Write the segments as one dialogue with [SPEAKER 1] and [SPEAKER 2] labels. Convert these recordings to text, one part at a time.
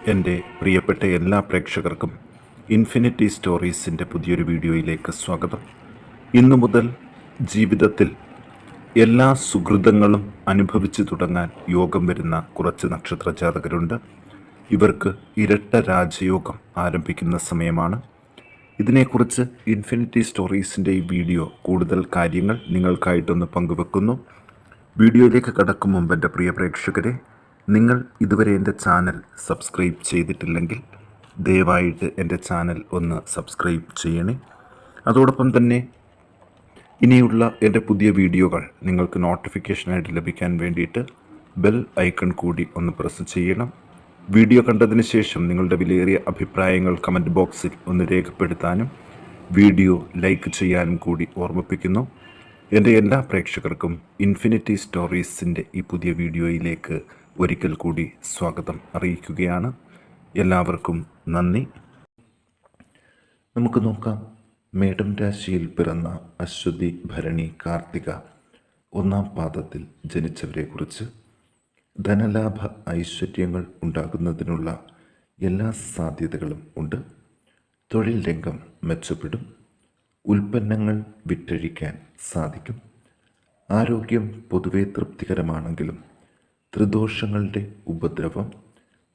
[SPEAKER 1] എൻ്റെ പ്രിയപ്പെട്ട എല്ലാ പ്രേക്ഷകർക്കും ഇൻഫിനിറ്റി സ്റ്റോറീസിൻ്റെ പുതിയൊരു വീഡിയോയിലേക്ക് സ്വാഗതം. ഇന്നു മുതൽ ജീവിതത്തിൽ എല്ലാ സുഹൃതങ്ങളും അനുഭവിച്ചു തുടങ്ങാൻ യോഗം വരുന്ന കുറച്ച് നക്ഷത്ര ജാതകരുണ്ട്. ഇവർക്ക് ഇരട്ട രാജയോഗം ആരംഭിക്കുന്ന സമയമാണ്. ഇതിനെക്കുറിച്ച് ഇൻഫിനിറ്റി സ്റ്റോറീസിൻ്റെ ഈ വീഡിയോ കൂടുതൽ കാര്യങ്ങൾ നിങ്ങൾക്കായിട്ടൊന്ന് പങ്കുവെക്കുന്നു. വീഡിയോയിലേക്ക് കടക്കും മുമ്പ് എൻ്റെ പ്രിയ പ്രേക്ഷകരെ, നിങ്ങൾ ഇതുവരെ എൻ്റെ ചാനൽ സബ്സ്ക്രൈബ് ചെയ്തിട്ടില്ലെങ്കിൽ ദയവായിട്ട് എൻ്റെ ചാനൽ ഒന്ന് സബ്സ്ക്രൈബ് ചെയ്യണേ. അതോടൊപ്പം തന്നെ ഇനിയുള്ള എൻ്റെ പുതിയ വീഡിയോകൾ നിങ്ങൾക്ക് നോട്ടിഫിക്കേഷനായിട്ട് ലഭിക്കാൻ വേണ്ടിയിട്ട് ബെൽ ഐക്കൺ കൂടി ഒന്ന് പ്രസ് ചെയ്യണം. വീഡിയോ കണ്ടതിന് ശേഷം നിങ്ങളുടെ വിലയേറിയ അഭിപ്രായങ്ങൾ കമൻറ്റ് ബോക്സിൽ ഒന്ന് രേഖപ്പെടുത്താനും വീഡിയോ ലൈക്ക് ചെയ്യാനും കൂടി ഓർമ്മിപ്പിക്കുന്നു. എൻ്റെ എല്ലാ പ്രേക്ഷകർക്കും ഇൻഫിനിറ്റി സ്റ്റോറീസിൻ്റെ ഈ പുതിയ വീഡിയോയിലേക്ക് ഒരിക്കൽ കൂടി സ്വാഗതം അറിയിക്കുകയാണ്. എല്ലാവർക്കും നന്ദി. നമുക്ക് നോക്കാം. മേടം രാശിയിൽ പിറന്ന അശ്വതി, ഭരണി, കാർത്തിക ഒന്നാം പാദത്തിൽ ജനിച്ചവരെക്കുറിച്ച്. ധനലാഭ ഐശ്വര്യങ്ങൾ ഉണ്ടാകുന്നതിനുള്ള എല്ലാ സാധ്യതകളും ഉണ്ട്. തൊഴിൽ രംഗം മെച്ചപ്പെടും. ഉൽപ്പന്നങ്ങൾ വിറ്റഴിക്കാൻ സാധിക്കും. ആരോഗ്യം പൊതുവെ തൃപ്തികരമാണെങ്കിലും ത്രിദോഷങ്ങളുടെ ഉപദ്രവം,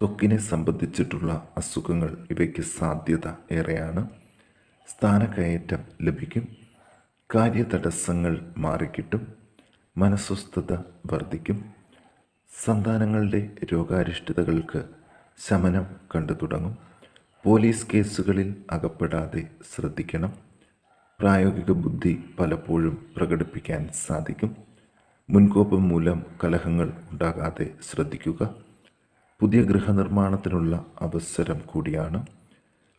[SPEAKER 1] ത്വക്കിനെ സംബന്ധിച്ചിട്ടുള്ള അസുഖങ്ങൾ ഇവയ്ക്ക് സാധ്യത ഏറെയാണ്. സ്ഥാനക്കയറ്റം ലഭിക്കും. കാര്യതടസ്സങ്ങൾ മാറിക്കിട്ടും. മനസ്വസ്ഥത വർദ്ധിക്കും. സന്താനങ്ങളുടെ രോഗാരിഷ്ടതകൾക്ക് ശമനം കണ്ടു തുടങ്ങും. പോലീസ് കേസുകളിൽ അകപ്പെടാതെ ശ്രദ്ധിക്കണം. പ്രായോഗിക ബുദ്ധി പലപ്പോഴും പ്രകടിപ്പിക്കാൻ സാധിക്കും. മുൻകോപം മൂലം കലഹങ്ങൾ ഉണ്ടാകാതെ ശ്രദ്ധിക്കുക. പുതിയ ഗൃഹനിർമ്മാണത്തിനുള്ള അവസരം കൂടിയാണ്.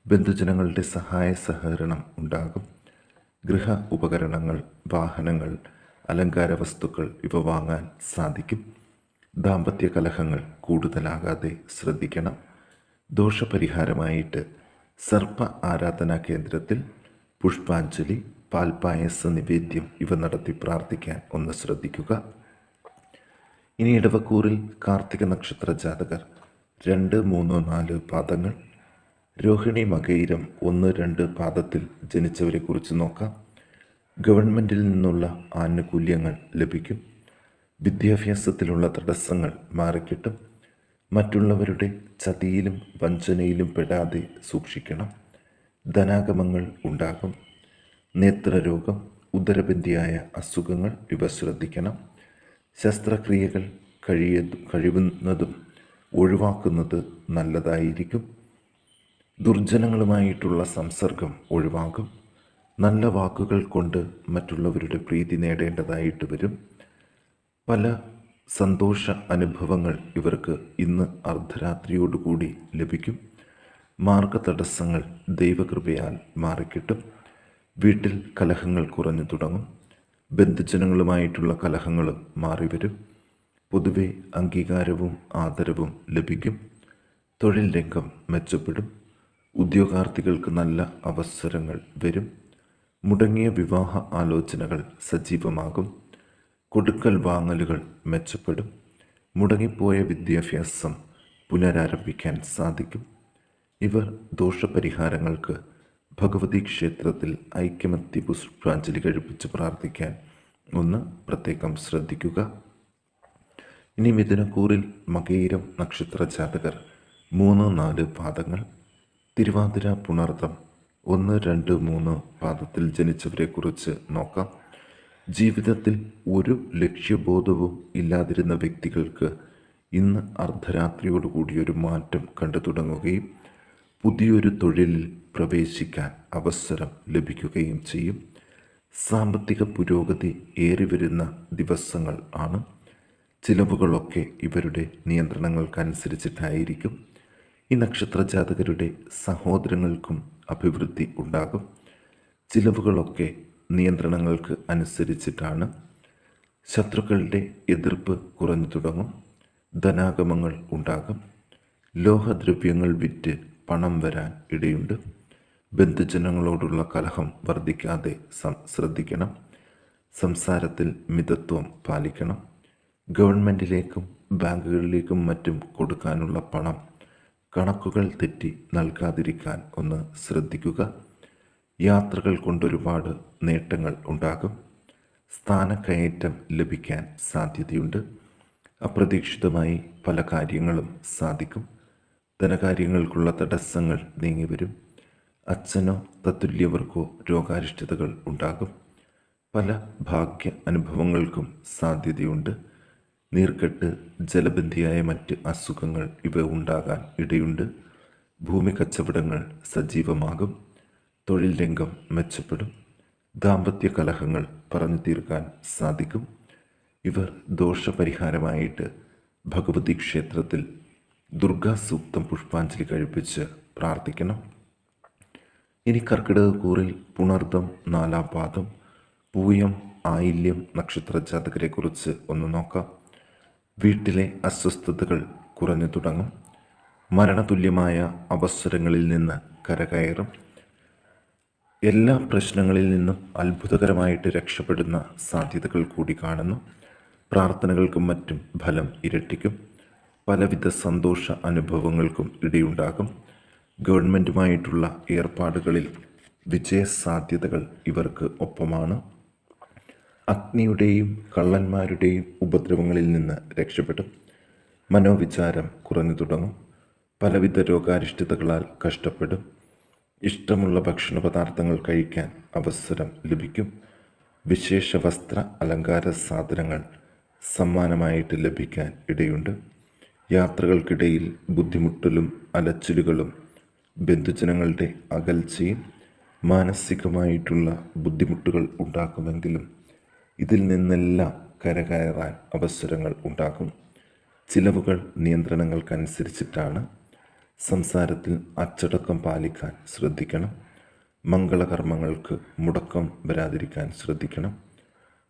[SPEAKER 1] ബന്ധുജനങ്ങളുടെ സഹായ സഹകരണം ഉണ്ടാകും. ഗൃഹ ഉപകരണങ്ങൾ, വാഹനങ്ങൾ, അലങ്കാര വസ്തുക്കൾ ഇവ വാങ്ങാൻ സാധിക്കും. ദാമ്പത്യ കലഹങ്ങൾ കൂടുതലാകാതെ ശ്രദ്ധിക്കണം. ദോഷപരിഹാരമായിട്ട് സർപ്പ ആരാധനാ കേന്ദ്രത്തിൽ പുഷ്പാഞ്ജലി, പാൽപ്പായസ നിവേദ്യം ഇവ നടത്തി പ്രാർത്ഥിക്കാൻ ഒന്ന് ശ്രദ്ധിക്കുക. ഇനി ഇടവക്കൂറിൽ കാർത്തിക നക്ഷത്ര ജാതകർ 2, 3, 4 പാദങ്ങൾ, രോഹിണി, മകയിരം 1, 2 പാദത്തിൽ ജനിച്ചവരെ കുറിച്ച് നോക്കാം. ഗവൺമെൻറ്റിൽ നിന്നുള്ള ആനുകൂല്യങ്ങൾ ലഭിക്കും. വിദ്യാഭ്യാസത്തിലുള്ള തടസ്സങ്ങൾ മാറിക്കിട്ടും. മറ്റുള്ളവരുടെ ചതിയിലും വഞ്ചനയിലും പെടാതെ സൂക്ഷിക്കണം. ധനാഗമങ്ങൾ ഉണ്ടാകും. നേത്രരോഗം, ഉദരബന്ധിയായ അസുഖങ്ങൾ ഇവ ശ്രദ്ധിക്കണം. ശസ്ത്രക്രിയകൾ കഴിയുന്നതും ഒഴിവാക്കുന്നത് നല്ലതായിരിക്കും. ദുർജനങ്ങളുമായിട്ടുള്ള സംസർഗം ഒഴിവാകും. നല്ല വാക്കുകൾ കൊണ്ട് മറ്റുള്ളവരുടെ പ്രീതി നേടേണ്ടതായിട്ട് വരും. പല സന്തോഷ അനുഭവങ്ങൾ ഇവർക്ക് ഇന്ന് അർദ്ധരാത്രിയോടുകൂടി ലഭിക്കും. മാർഗതടസ്സങ്ങൾ ദൈവകൃപയാൽ മാറിക്കിട്ടും. വീട്ടിൽ കലഹങ്ങൾ കുറഞ്ഞു തുടങ്ങും. ബന്ധുജനങ്ങളുമായിട്ടുള്ള കലഹങ്ങളും മാറിവരും. പൊതുവെ അംഗീകാരവും ആദരവും ലഭിക്കും. തൊഴിൽ രംഗം മെച്ചപ്പെടും. ഉദ്യോഗാർത്ഥികൾക്ക് നല്ല അവസരങ്ങൾ വരും. മുടങ്ങിയ വിവാഹ ആലോചനകൾ സജീവമാകും. കൊടുക്കൽ വാങ്ങലുകൾ മെച്ചപ്പെടും. മുടങ്ങിപ്പോയ വിദ്യാഭ്യാസം പുനരാരംഭിക്കാൻ സാധിക്കും. ഇവർ ദോഷപരിഹാരങ്ങൾക്ക് ഭഗവതി ക്ഷേത്രത്തിൽ ഐക്യമത്യ പുഷ്പാഞ്ജലി കഴിപ്പിച്ച് പ്രാർത്ഥിക്കാൻ ഒന്ന് പ്രത്യേകം ശ്രദ്ധിക്കുക. ഇനി മിഥുനക്കൂറിൽ മകയിരം നക്ഷത്ര ജാതകർ 3, 4 പാദങ്ങൾ, തിരുവാതിര, പുണർതം 1, 2, 3 പാദത്തിൽ ജനിച്ചവരെ കുറിച്ച് നോക്കാം. ജീവിതത്തിൽ ഒരു ലക്ഷ്യബോധവും ഇല്ലാതിരുന്ന വ്യക്തികൾക്ക് ഇന്ന് അർദ്ധരാത്രിയോടുകൂടിയൊരു മാറ്റം കണ്ടു തുടങ്ങുകയും പുതിയൊരു തൊഴിലിൽ പ്രവേശിക്കാൻ അവസരം ലഭിക്കുകയും ചെയ്യും. സാമ്പത്തിക പുരോഗതി ഏറിവരുന്ന ദിവസങ്ങൾ ആണ്. ചിലവുകളൊക്കെ ഇവരുടെ നിയന്ത്രണങ്ങൾക്കനുസരിച്ചിട്ടായിരിക്കും. ഈ നക്ഷത്ര ജാതകരുടെ സഹോദരങ്ങൾക്കും അഭിവൃദ്ധി ഉണ്ടാകും. ചിലവുകളൊക്കെ നിയന്ത്രണങ്ങൾക്ക് അനുസരിച്ചിട്ടാണ്. ശത്രുക്കളുടെ എതിർപ്പ് കുറഞ്ഞു തുടങ്ങും. ധനാഗമങ്ങൾ ഉണ്ടാകും. ലോഹദ്രവ്യങ്ങൾ വിറ്റ് പണം വരാൻ ഇടയുണ്ട്. ബന്ധുജനങ്ങളോടുള്ള കലഹം വർദ്ധിക്കാതെ ശ്രദ്ധിക്കണം. സംസാരത്തിൽ മിതത്വം പാലിക്കണം. ഗവൺമെൻറ്റിലേക്കും ബാങ്കുകളിലേക്കും മറ്റും കൊടുക്കാനുള്ള പണം കണക്കുകൾ തെറ്റി നൽകാതിരിക്കാൻ ഒന്ന് ശ്രദ്ധിക്കുക. യാത്രകൾ കൊണ്ടൊരുപാട് നേട്ടങ്ങൾ ഉണ്ടാകും. സ്ഥാനക്കയറ്റം ലഭിക്കാൻ സാധ്യതയുണ്ട്. അപ്രതീക്ഷിതമായി പല കാര്യങ്ങളും സാധിക്കും. ധനകാര്യങ്ങൾക്കുള്ള തടസ്സങ്ങൾ നീങ്ങിവരും. അച്ഛനോ തത്തുല്യവർക്കോ രോഗാരിഷ്ടതകൾ ഉണ്ടാകും. പല ഭാഗ്യ അനുഭവങ്ങൾക്കും സാധ്യതയുണ്ട്. നീർക്കെട്ട്, ജലബന്ധിയായ മറ്റ് അസുഖങ്ങൾ ഇവ ഉണ്ടാകാൻ ഇടയുണ്ട്. ഭൂമി കച്ചവടങ്ങൾ സജീവമാകും. തൊഴിൽ രംഗം മെച്ചപ്പെടും. ദാമ്പത്യ കലഹങ്ങൾ പറഞ്ഞു തീർക്കാൻ സാധിക്കും. ഇവർ ദോഷപരിഹാരമായിട്ട് ഭഗവതി ക്ഷേത്രത്തിൽ ദുർഗാസൂക്തം പുഷ്പാഞ്ജലി കഴിപ്പിച്ച് പ്രാർത്ഥിക്കണം. ഇനി കർക്കിടകക്കൂറിൽ പുണർദം 4-ാം പാദം, പൂയം, ആയില്യം നക്ഷത്ര ജാതകരെക്കുറിച്ച് ഒന്ന് നോക്കാം. വീട്ടിലെ അസ്വസ്ഥതകൾ കുറഞ്ഞു തുടങ്ങും. മരണതുല്യമായ അവസരങ്ങളിൽ നിന്ന് കരകയറും. എല്ലാ പ്രശ്നങ്ങളിൽ നിന്നും അത്ഭുതകരമായിട്ട് രക്ഷപ്പെടുന്ന സാധ്യതകൾ കൂടി കാണുന്നു. പ്രാർത്ഥനകൾക്കും മറ്റും ഫലം ഇരട്ടിക്കും. പലവിധ സന്തോഷ അനുഭവങ്ങൾക്കും ഇടയുണ്ടാകും. ഗവൺമെൻറ്റുമായിട്ടുള്ള ഏർപ്പാടുകളിൽ വിജയസാധ്യതകൾ ഇവർക്ക് ഒപ്പമാണ്. അഗ്നിയുടെയും കള്ളന്മാരുടെയും ഉപദ്രവങ്ങളിൽ നിന്ന് രക്ഷപ്പെടും. മനോവിചാരം കുറഞ്ഞു തുടങ്ങും. പലവിധ രോഗാരിഷ്ടതകളാൽ കഷ്ടപ്പെടും. ഇഷ്ടമുള്ള ഭക്ഷണ പദാർത്ഥങ്ങൾ കഴിക്കാൻ അവസരം ലഭിക്കും. വിശേഷ വസ്ത്ര അലങ്കാര സാധനങ്ങൾ സമ്മാനമായിട്ട് ലഭിക്കാൻ ഇടയുണ്ട്. യാത്രകൾക്കിടയിൽ ബുദ്ധിമുട്ടലും അലച്ചിലുകളും ബന്ധുജനങ്ങളുടെ അകൽച്ചയും മാനസികമായിട്ടുള്ള ബുദ്ധിമുട്ടുകൾ ഉണ്ടാക്കുമെങ്കിലും ഇതിൽ നിന്നെല്ലാം കരകയറാൻ അവസരങ്ങൾ ഉണ്ടാകും. ചിലവുകൾ നിയന്ത്രണങ്ങൾക്കനുസരിച്ചിട്ടാണ്. സംസാരത്തിൽ അച്ചടക്കം പാലിക്കാൻ ശ്രദ്ധിക്കണം. മംഗളകർമ്മങ്ങൾക്ക് മുടക്കം വരാതിരിക്കാൻ ശ്രദ്ധിക്കണം.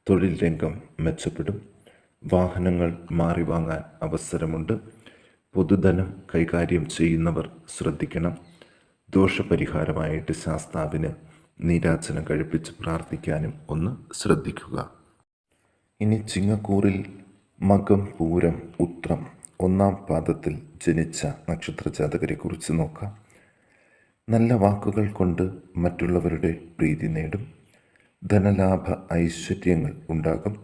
[SPEAKER 1] തൊഴിൽ രംഗം മെച്ചപ്പെടും. വാഹനങ്ങൾ മാറി വാങ്ങാൻ അവസരമുണ്ട്. പൊതുധനം കൈകാര്യം ചെയ്യുന്നവർ ശ്രദ്ധിക്കണം. ദോഷപരിഹാരമായിട്ട് ശാസ്താവിന് നീരാജനം കഴിപ്പിച്ച് പ്രാർത്ഥിക്കാനും ഒന്ന് ശ്രദ്ധിക്കുക. ഇനി ചിങ്ങക്കൂറിൽ മകം, പൂരം, ഉത്രം 1-ാം പാദത്തിൽ ജനിച്ച നക്ഷത്ര ജാതകരെക്കുറിച്ച് നോക്കാം. നല്ല വാക്കുകൾ കൊണ്ട് മറ്റുള്ളവരുടെ പ്രീതി നേടും. ധനലാഭ ഐശ്വര്യങ്ങൾ ഉണ്ടാകും.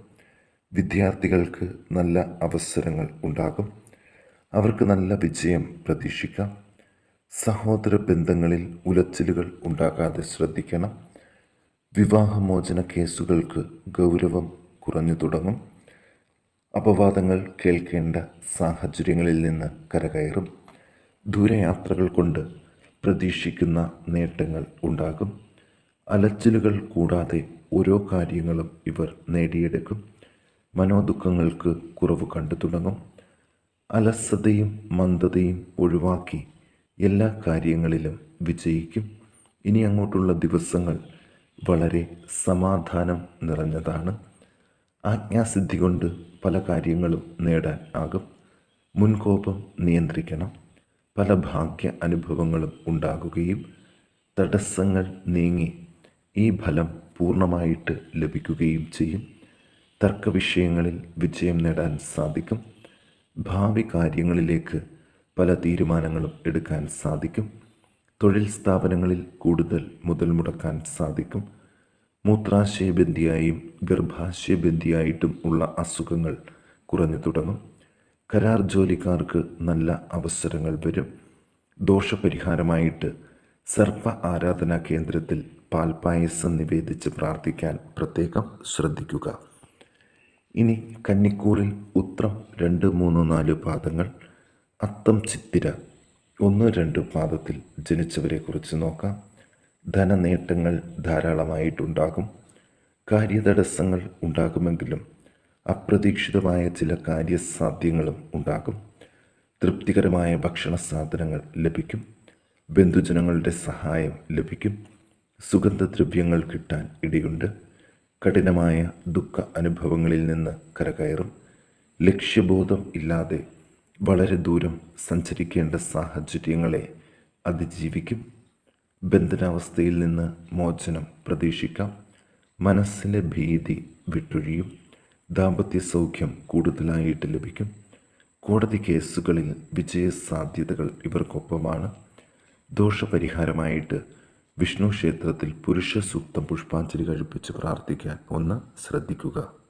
[SPEAKER 1] വിദ്യാർത്ഥികൾക്ക് നല്ല അവസരങ്ങൾ ഉണ്ടാകും. അവർക്ക് നല്ല വിജയം പ്രതീക്ഷിക്കാം. സഹോദര ബന്ധങ്ങളിൽ ഉലച്ചിലുകൾ ഉണ്ടാകാതെ ശ്രദ്ധിക്കണം. വിവാഹമോചന കേസുകൾക്ക് ഗൗരവം കുറഞ്ഞു തുടങ്ങും. അപവാദങ്ങൾ കേൾക്കേണ്ട സാഹചര്യങ്ങളിൽ നിന്ന് കരകയറും. ദൂരയാത്രകൾ കൊണ്ട് പ്രതീക്ഷിക്കുന്ന നേട്ടങ്ങൾ ഉണ്ടാകും. അലച്ചിലുകൾ കൂടാതെ ഓരോ കാര്യങ്ങളും ഇവർ നേടിയെടുക്കും. മനോദുഃഖങ്ങൾക്ക് കുറവ് കണ്ടു തുടങ്ങും. അലസതയും മന്ദതയും ഒഴിവാക്കി എല്ലാ കാര്യങ്ങളിലും വിജയിക്കും. ഇനി അങ്ങോട്ടുള്ള ദിവസങ്ങൾ വളരെ സമാധാനം നിറഞ്ഞതാണ്. ആജ്ഞാസിദ്ധി കൊണ്ട് പല കാര്യങ്ങളും നേടാൻ ആകും. മുൻകോപം നിയന്ത്രിക്കണം. പല ഭാഗ്യ അനുഭവങ്ങളും ഉണ്ടാകുകയും തടസ്സങ്ങൾ നീങ്ങി ഈ ഫലം പൂർണ്ണമായിട്ട് ലഭിക്കുകയും ചെയ്യും. തർക്ക വിഷയങ്ങളിൽ വിജയം നേടാൻ സാധിക്കും. ഭാവി കാര്യങ്ങളിലേക്ക് പല തീരുമാനങ്ങളും എടുക്കാൻ സാധിക്കും. തൊഴിൽ സ്ഥാപനങ്ങളിൽ കൂടുതൽ മുതൽ മുടക്കാൻ സാധിക്കും. മൂത്രാശയബന്ധിയായും ഗർഭാശയബന്ധിയായിട്ടും ഉള്ള അസുഖങ്ങൾ കുറഞ്ഞു തുടങ്ങും. കരാർ ജോലിക്കാർക്ക് നല്ല അവസരങ്ങൾ വരും. ദോഷപരിഹാരമായിട്ട് സർപ്പ ആരാധനാ കേന്ദ്രത്തിൽ പാൽപ്പായസം നിവേദിച്ച് പ്രാർത്ഥിക്കാൻ പ്രത്യേകം ശ്രദ്ധിക്കുക. ഇനി കന്നിക്കൂറിൽ ഉത്രം 2, 3, 4 പാദങ്ങൾ, അത്തം, ചിത്തിര 1, 2 പാദത്തിൽ ജനിച്ചവരെക്കുറിച്ച് നോക്കാം. ധനനേട്ടങ്ങൾ ധാരാളമായിട്ടുണ്ടാകും. കാര്യതടസ്സങ്ങൾ ഉണ്ടാകുമെങ്കിലും അപ്രതീക്ഷിതമായ ചില കാര്യസാധ്യങ്ങളും ഉണ്ടാകും. തൃപ്തികരമായ ഭക്ഷണ സാധനങ്ങൾ ലഭിക്കും. ബന്ധുജനങ്ങളുടെ സഹായം ലഭിക്കും. സുഗന്ധദ്രവ്യങ്ങൾ കിട്ടാൻ ഇടയുണ്ട്. കഠിനമായ ദുഃഖ അനുഭവങ്ങളിൽ നിന്ന് കരകയറും. ലക്ഷ്യബോധം ഇല്ലാതെ വളരെ ദൂരം സഞ്ചരിക്കേണ്ട സാഹചര്യങ്ങളെ അതിജീവിക്കും. ബന്ധനാവസ്ഥയിൽ നിന്ന് മോചനം പ്രതീക്ഷിക്കാം. മനസ്സിലെ ഭീതി വിട്ടൊഴിയും. ദാമ്പത്യ സൗഖ്യം കൂടുതലായിട്ട് ലഭിക്കും. കോടതി കേസുകളിൽ വിജയസാധ്യതകൾ ഇവർക്കൊപ്പമാണ്. ദോഷപരിഹാരമായിട്ട് വിഷ്ണു ക്ഷേത്രത്തിൽ പുരുഷ സൂക്തം പുഷ്പാഞ്ജലി കഴിപ്പിച്ച് പ്രാർത്ഥിക്കാൻ ഒന്ന് ശ്രദ്ധിക്കുക.